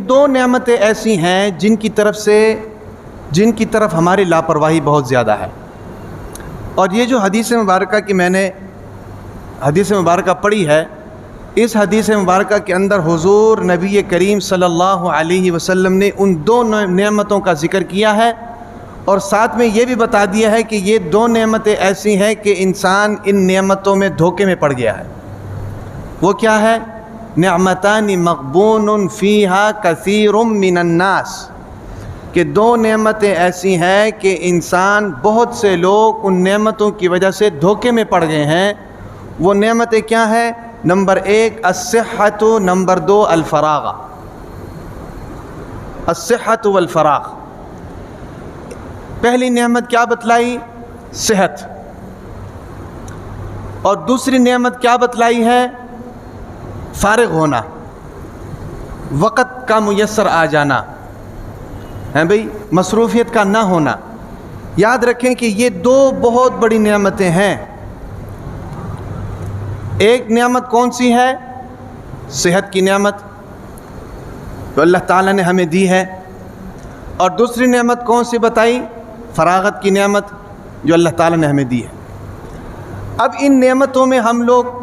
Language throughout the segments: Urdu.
دو نعمتیں ایسی ہیں جن کی طرف ہماری لاپرواہی بہت زیادہ ہے، اور یہ جو حدیث مبارکہ کی میں نے حدیث مبارکہ پڑھی ہے، اس حدیث مبارکہ کے اندر حضور نبی کریم صلی اللہ علیہ وسلم نے ان دو نعمتوں کا ذکر کیا ہے، اور ساتھ میں یہ بھی بتا دیا ہے کہ یہ دو نعمتیں ایسی ہیں کہ انسان ان نعمتوں میں دھوکے میں پڑ گیا ہے۔ وہ کیا ہے؟ نعمتان مغبون فیہا کثیر من الناس، کہ دو نعمتیں ایسی ہیں کہ انسان بہت سے لوگ ان نعمتوں کی وجہ سے دھوکے میں پڑ گئے ہیں۔ وہ نعمتیں کیا ہیں؟ Number 1 الصحت، number 2 الفراغ۔ الصحت والفراغ، پہلی نعمت کیا بتلائی؟ صحت، اور دوسری نعمت کیا بتلائی ہے؟ فارغ ہونا، وقت کا میسر آ جانا ہے بھئی، مصروفیت کا نہ ہونا۔ یاد رکھیں کہ یہ دو بہت بڑی نعمتیں ہیں۔ ایک نعمت کون سی ہے؟ صحت کی نعمت، جو اللہ تعالیٰ نے ہمیں دی ہے، اور دوسری نعمت کون سی بتائی؟ فراغت کی نعمت، جو اللہ تعالیٰ نے ہمیں دی ہے۔ اب ان نعمتوں میں ہم لوگ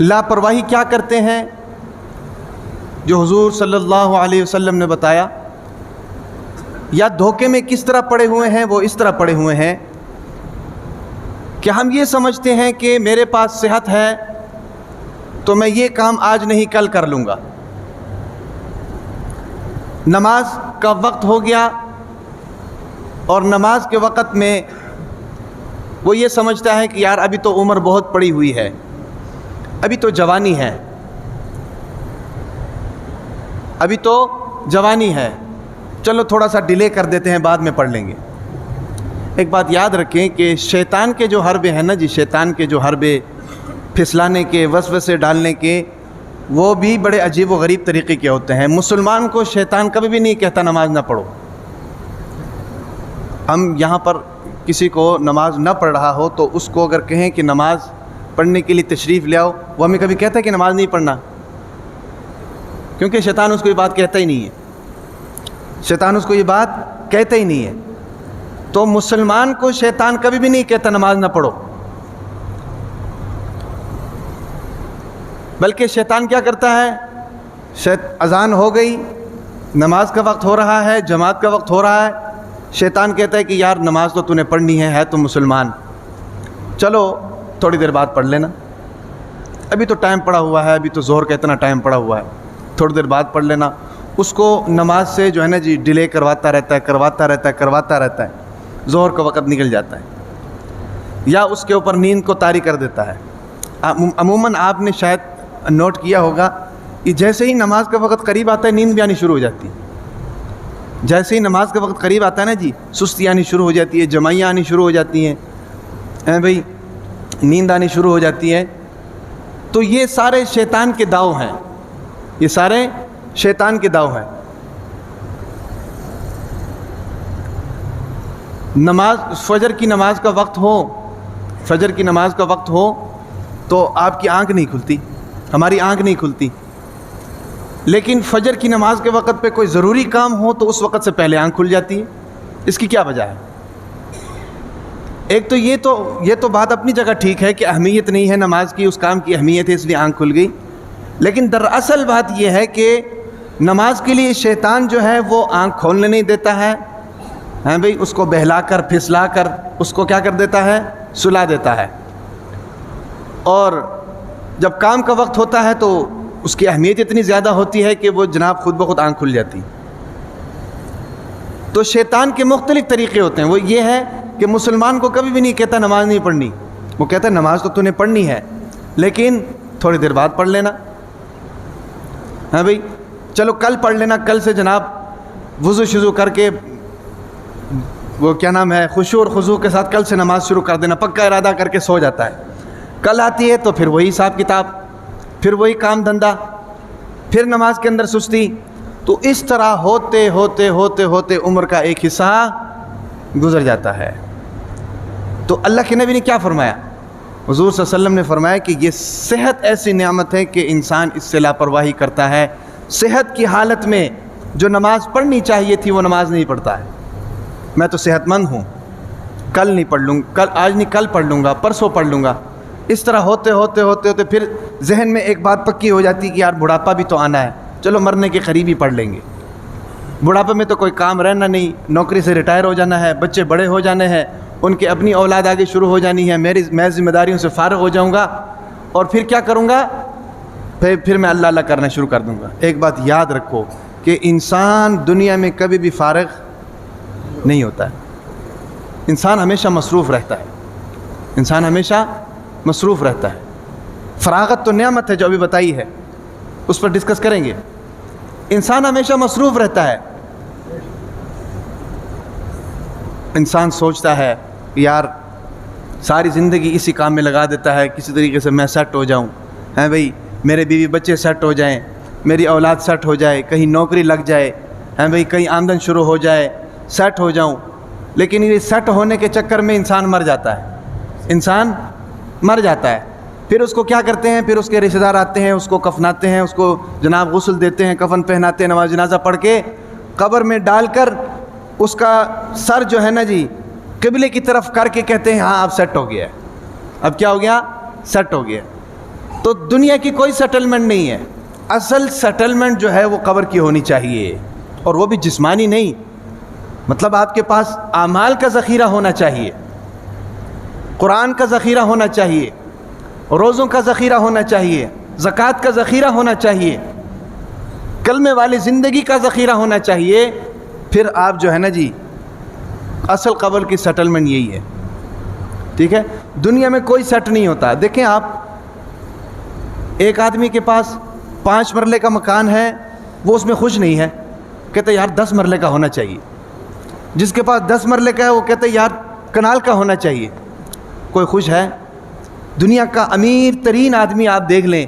لاپرواہی کیا کرتے ہیں؟ جو حضور صلی اللہ علیہ وسلم نے بتایا، یا دھوکے میں کس طرح پڑے ہوئے ہیں؟ وہ اس طرح پڑے ہوئے ہیں کہ ہم یہ سمجھتے ہیں کہ میرے پاس صحت ہے تو میں یہ کام آج نہیں کل کر لوں گا۔ نماز کا وقت ہو گیا، اور نماز کے وقت میں وہ یہ سمجھتا ہے کہ یار ابھی تو عمر بہت پڑی ہوئی ہے، ابھی تو جوانی ہے، ابھی تو جوانی ہے، چلو تھوڑا سا ڈیلے کر دیتے ہیں، بعد میں پڑھ لیں گے۔ ایک بات یاد رکھیں کہ شیطان کے جو حربے ہیں نا جی، شیطان کے جو حربے پھسلانے کے، وسوسے ڈالنے کے، وہ بھی بڑے عجیب و غریب طریقے کے ہوتے ہیں۔ مسلمان کو شیطان کبھی بھی نہیں کہتا نماز نہ پڑھو۔ ہم یہاں پر کسی کو نماز نہ پڑھ رہا ہو تو اس کو اگر کہیں کہ نماز پڑھنے کے لیے تشریف لے آؤ، وہ ہمیں کبھی کہتا ہے کہ نماز نہیں پڑھنا، کیونکہ شیطان اس کو یہ بات کہتا ہی نہیں ہے، شیطان اس کو یہ بات کہتا ہی نہیں ہے۔ تو مسلمان کو شیطان کبھی بھی نہیں کہتا نماز نہ پڑھو، بلکہ شیطان کیا کرتا ہے؟ اذان ہو گئی، نماز کا وقت ہو رہا ہے، جماعت کا وقت ہو رہا ہے، شیطان کہتا ہے کہ یار نماز تو نے پڑھنی ہے تو مسلمان، چلو تھوڑی دیر بعد پڑھ لینا، ابھی تو ٹائم پڑا ہوا ہے، ابھی تو ظہر کا اتنا ٹائم پڑا ہوا ہے، تھوڑی دیر بعد پڑھ لینا۔ اس کو نماز سے جو ہے نا جی ڈیلے کرواتا رہتا ہے، ظہر کا وقت نکل جاتا ہے، یا اس کے اوپر نیند کو طاری کر دیتا ہے۔ عموماً آپ نے شاید نوٹ کیا ہوگا کہ جیسے ہی نماز کا وقت قریب آتا ہے نیند بھی آنی شروع ہو جاتی ہے، جیسے ہی نماز کا وقت قریب آتا ہے نا جی، سستی آنی شروع ہو جاتی ہے، جمائیاں آنی شروع ہو جاتی ہیں بھئی، نیند آنی شروع ہو جاتی ہے۔ تو یہ سارے شیطان کے داؤ ہیں، یہ سارے شیطان کے داؤ ہیں۔ نماز فجر کی نماز کا وقت ہو، فجر کی نماز کا وقت ہو تو آپ کی آنکھ نہیں کھلتی، ہماری آنکھ نہیں کھلتی، لیکن فجر کی نماز کے وقت پہ کوئی ضروری کام ہو تو اس وقت سے پہلے آنکھ کھل جاتی ہے۔ اس کی کیا وجہ ہے؟ ایک تو یہ تو بات اپنی جگہ ٹھیک ہے کہ اہمیت نہیں ہے نماز کی، اس کام کی اہمیت ہے اس لیے آنکھ کھل گئی، لیکن دراصل بات یہ ہے کہ نماز کے لیے شیطان جو ہے وہ آنکھ کھولنے نہیں دیتا ہے بھئی، اس کو بہلا کر پھسلا کر اس کو کیا کر دیتا ہے؟ سلا دیتا ہے، اور جب کام کا وقت ہوتا ہے تو اس کی اہمیت اتنی زیادہ ہوتی ہے کہ وہ جناب خود بخود آنکھ کھل جاتی۔ تو شیطان کے مختلف طریقے ہوتے ہیں۔ وہ یہ ہے کہ مسلمان کو کبھی بھی نہیں کہتا نماز نہیں پڑھنی، وہ کہتا ہے نماز تو نے پڑھنی ہے لیکن تھوڑی دیر بعد پڑھ لینا، بھئی چلو کل پڑھ لینا، کل سے جناب وضو شضو کر کے وہ کیا نام ہے خشوع اور خضوع کے ساتھ کل سے نماز شروع کر دینا، پکا ارادہ کر کے سو جاتا ہے۔ کل آتی ہے تو پھر وہی حساب کتاب، پھر وہی کام دھندا، پھر نماز کے اندر سستی۔ تو اس طرح ہوتے ہوتے ہوتے ہوتے عمر کا ایک حصہ گزر جاتا ہے۔ تو اللہ کے نبی نے کیا فرمایا؟ حضور صلی اللہ علیہ وسلم نے فرمایا کہ یہ صحت ایسی نعمت ہے کہ انسان اس سے لاپرواہی کرتا ہے صحت کی حالت میں جو نماز پڑھنی چاہیے تھی وہ نماز نہیں پڑھتا ہے. میں تو صحت مند ہوں، کل نہیں پڑھ لوں، آج نہیں کل پڑھ لوں گا، پرسوں پڑھ لوں گا. اس طرح ہوتے ہوتے ہوتے ہوتے پھر ذہن میں ایک بات پکی ہو جاتی کہ یار بڑھاپا بھی تو آنا ہے، چلو مرنے کے قریب ہی پڑھ لیں گے. بڑھاپے میں تو کوئی کام رہنا نہیں، نوکری سے ریٹائر ہو جانا ہے، بچے بڑے ہو جانے ہیں، ان کے اپنی اولاد آگے شروع ہو جانی ہے، میں ذمہ داریوں سے فارغ ہو جاؤں گا. اور پھر کیا کروں گا؟ پھر میں اللہ اللہ کرنا شروع کر دوں گا. ایک بات یاد رکھو کہ انسان دنیا میں کبھی بھی فارغ نہیں ہوتا ہے. انسان ہمیشہ مصروف رہتا ہے. انسان ہمیشہ مصروف رہتا ہے. فراغت تو نعمت ہے جو ابھی بتائی ہے، اس پر ڈسکس کریں گے. انسان ہمیشہ مصروف رہتا ہے. انسان سوچتا ہے کہ یار ساری زندگی اسی کام میں لگا دیتا ہے، کسی طریقے سے میں سیٹ ہو جاؤں، ہیں بھئی میرے بیوی بچے سیٹ ہو جائیں، میری اولاد سیٹ ہو جائے، کہیں نوکری لگ جائے، ہیں بھئی کہیں آمدن شروع ہو جائے، سیٹ ہو جاؤں. لیکن یہ سیٹ ہونے کے چکر میں انسان مر جاتا ہے. انسان مر جاتا ہے. پھر اس کو کیا کرتے ہیں؟ پھر اس کے رشتہ دار آتے ہیں، اس کو کفناتے ہیں، اس کو جناب غسل دیتے ہیں، کفن پہناتے ہیں، نماز جنازہ پڑھ کے قبر میں ڈال کر اس کا سر جو ہے نا جی قبلے کی طرف کر کے کہتے ہیں ہاں اب سیٹ ہو گیا ہے. اب کیا ہو گیا؟ سیٹ ہو گیا. تو دنیا کی کوئی سیٹلمنٹ نہیں ہے. اصل سیٹلمنٹ جو ہے وہ قبر کی ہونی چاہیے، اور وہ بھی جسمانی نہیں. مطلب آپ کے پاس اعمال کا ذخیرہ ہونا چاہیے، قرآن کا ذخیرہ ہونا چاہیے، روزوں کا ذخیرہ ہونا چاہیے، زکوٰۃ کا ذخیرہ ہونا چاہیے، کلمے والی زندگی کا ذخیرہ ہونا چاہیے. پھر آپ جو ہے نا جی اصل قبر کی سیٹلمنٹ یہی ہے. ٹھیک ہے؟ دنیا میں کوئی سیٹ نہیں ہوتا. دیکھیں آپ، ایک آدمی کے پاس 5 مرلے کا مکان ہے، وہ اس میں خوش نہیں ہے، کہتے یار 10 مرلے کا ہونا چاہیے. جس کے پاس 10 مرلے کا ہے وہ کہتے یار کنال کا ہونا چاہیے. کوئی خوش ہے؟ دنیا کا امیر ترین آدمی آپ دیکھ لیں،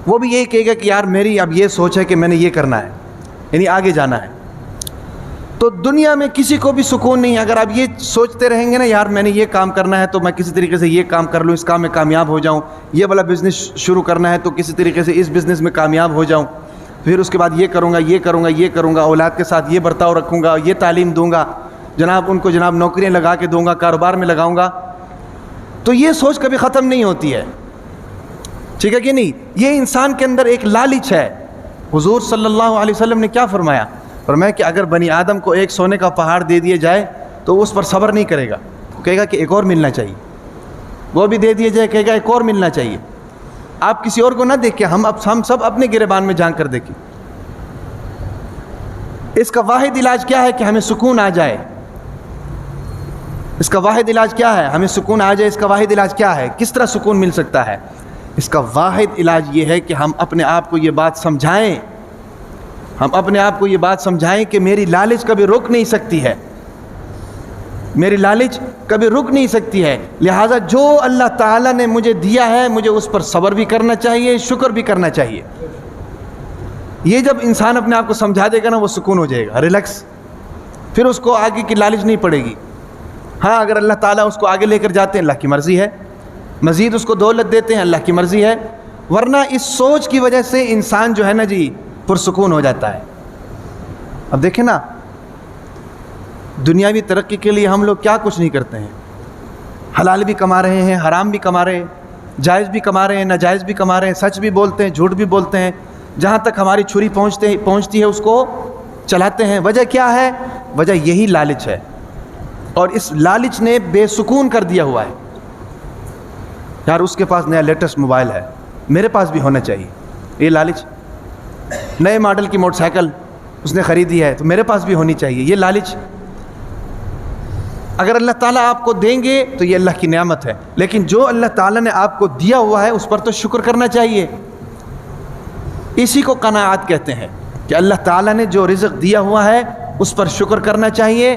وہ بھی یہی کہے گا کہ یار میری اب یہ سوچ ہے کہ میں نے یہ کرنا ہے، یعنی آگے جانا ہے. تو دنیا میں کسی کو بھی سکون نہیں. اگر آپ یہ سوچتے رہیں گے نا یار میں نے یہ کام کرنا ہے تو میں کسی طریقے سے یہ کام کر لوں، اس کام میں کامیاب ہو جاؤں، یہ والا بزنس شروع کرنا ہے تو کسی طریقے سے اس بزنس میں کامیاب ہو جاؤں، پھر اس کے بعد یہ کروں گا یہ کروں گا یہ کروں گا، اولاد کے ساتھ یہ برتاؤ رکھوں گا، یہ تعلیم دوں گا، جناب ان کو جناب نوکریاں لگا کے دوں گا، کاروبار میں لگاؤں گا. تو یہ سوچ کبھی ختم نہیں ہوتی ہے. ٹھیک ہے کہ نہیں؟ یہ انسان کے اندر ایک لالچ ہے. حضور صلی اللہ علیہ وسلم نے کیا فرمایا؟ فرمایا کہ اگر بنی آدم کو ایک سونے کا پہاڑ دے دیا جائے تو اس پر صبر نہیں کرے گا، وہ کہے گا کہ ایک اور ملنا چاہیے. وہ بھی دے دیا جائے کہے گا ایک اور ملنا چاہیے. آپ کسی اور کو نہ دیکھیں، ہم سب اپنے گریبان میں جھانک کر دیکھیں. اس کا واحد علاج کیا ہے؟ کہ ہمیں سکون آ جائے. اس کا واحد علاج کیا ہے؟ ہمیں سکون آ جائے. اس کا واحد علاج کیا ہے؟ کس طرح سکون مل سکتا ہے؟ اس کا واحد علاج یہ ہے کہ ہم اپنے آپ کو یہ بات سمجھائیں، ہم اپنے آپ کو یہ بات سمجھائیں کہ میری لالچ کبھی رک نہیں سکتی ہے، میری لالچ کبھی رک نہیں سکتی ہے. لہٰذا جو اللہ تعالیٰ نے مجھے دیا ہے مجھے اس پر صبر بھی کرنا چاہیے، شکر بھی کرنا چاہیے. یہ جب انسان اپنے آپ کو سمجھا دے گا نا وہ سکون ہو جائے گا، ریلیکس. پھر اس کو آگے کی لالچ نہیں پڑے گی. ہاں اگر اللہ تعالیٰ اس کو آگے لے کر جاتے ہیں اللہ کی مرضی ہے، مزید اس کو دولت دیتے ہیں اللہ کی مرضی ہے، ورنہ اس سوچ کی وجہ سے انسان جو ہے نا جی پرسکون ہو جاتا ہے. اب دیکھیں نا دنیاوی ترقی کے لیے ہم لوگ کیا کچھ نہیں کرتے ہیں. حلال بھی کما رہے ہیں، حرام بھی کما رہے ہیں، جائز بھی کما رہے ہیں، ناجائز بھی کما رہے ہیں، سچ بھی بولتے ہیں، جھوٹ بھی بولتے ہیں، جہاں تک ہماری چھری پہنچتی ہے اس کو چلاتے ہیں. وجہ کیا ہے؟ وجہ یہی لالچ ہے. اور اس لالچ نے بے سکون کر دیا ہوا ہے. یار اس کے پاس نیا لیٹسٹ موبائل ہے، میرے پاس بھی ہونا چاہیے. یہ لالچ. نئے ماڈل کی موٹر سائیکل اس نے خریدی ہے تو میرے پاس بھی ہونی چاہیے. یہ لالچ. اگر اللہ تعالیٰ آپ کو دیں گے تو یہ اللہ کی نعمت ہے، لیکن جو اللہ تعالیٰ نے آپ کو دیا ہوا ہے اس پر تو شکر کرنا چاہیے. اسی کو قناعت کہتے ہیں کہ اللہ تعالیٰ نے جو رزق دیا ہوا ہے اس پر شکر کرنا چاہیے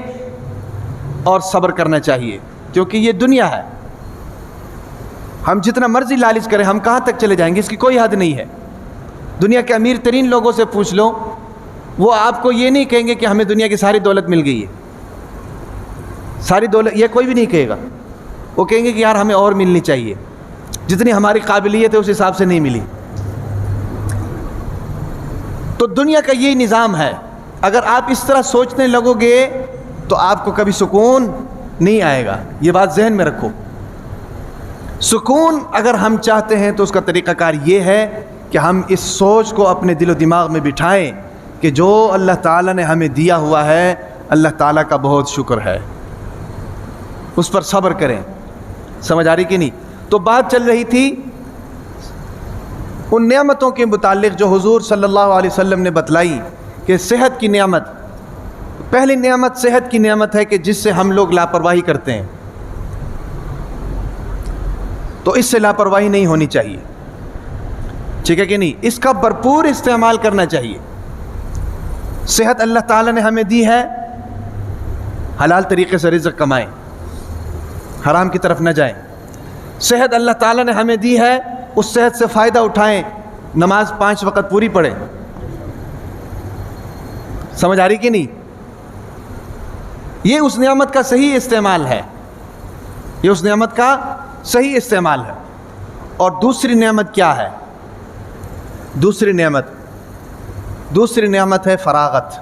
اور صبر کرنا چاہیے. کیونکہ یہ دنیا ہے، ہم جتنا مرضی لالچ کریں ہم کہاں تک چلے جائیں گے، اس کی کوئی حد نہیں ہے. دنیا کے امیر ترین لوگوں سے پوچھ لو، وہ آپ کو یہ نہیں کہیں گے کہ ہمیں دنیا کی ساری دولت مل گئی ہے، ساری دولت، یہ کوئی بھی نہیں کہے گا. وہ کہیں گے کہ یار ہمیں اور ملنی چاہیے، جتنی ہماری قابلیت ہے اس حساب سے نہیں ملی. تو دنیا کا یہی نظام ہے. اگر آپ اس طرح سوچنے لگو گے تو آپ کو کبھی سکون نہیں آئے گا. یہ بات ذہن میں رکھو. سکون اگر ہم چاہتے ہیں تو اس کا طریقہ کار یہ ہے کہ ہم اس سوچ کو اپنے دل و دماغ میں بٹھائیں کہ جو اللہ تعالیٰ نے ہمیں دیا ہوا ہے اللہ تعالیٰ کا بہت شکر ہے, اس پر صبر کریں. سمجھ آ رہی کہ نہیں؟ تو بات چل رہی تھی ان نعمتوں کے متعلق جو حضور صلی اللہ علیہ وسلم نے بتلائی کہ صحت کی نعمت, پہلی نعمت صحت کی نعمت ہے کہ جس سے ہم لوگ لاپرواہی کرتے ہیں. تو اس سے لاپرواہی نہیں ہونی چاہیے, ٹھیک ہے کہ نہیں؟ اس کا بھرپور استعمال کرنا چاہیے. صحت اللہ تعالیٰ نے ہمیں دی ہے, حلال طریقے سے رزق کمائیں, حرام کی طرف نہ جائیں. صحت اللہ تعالیٰ نے ہمیں دی ہے, اس صحت سے فائدہ اٹھائیں, نماز 5 وقت پوری پڑھیں. سمجھ آ رہی کہ نہیں؟ یہ اس نعمت کا صحیح استعمال ہے, یہ اس نعمت کا صحیح استعمال ہے. اور دوسری نعمت کیا ہے؟ دوسری نعمت ہے فراغت.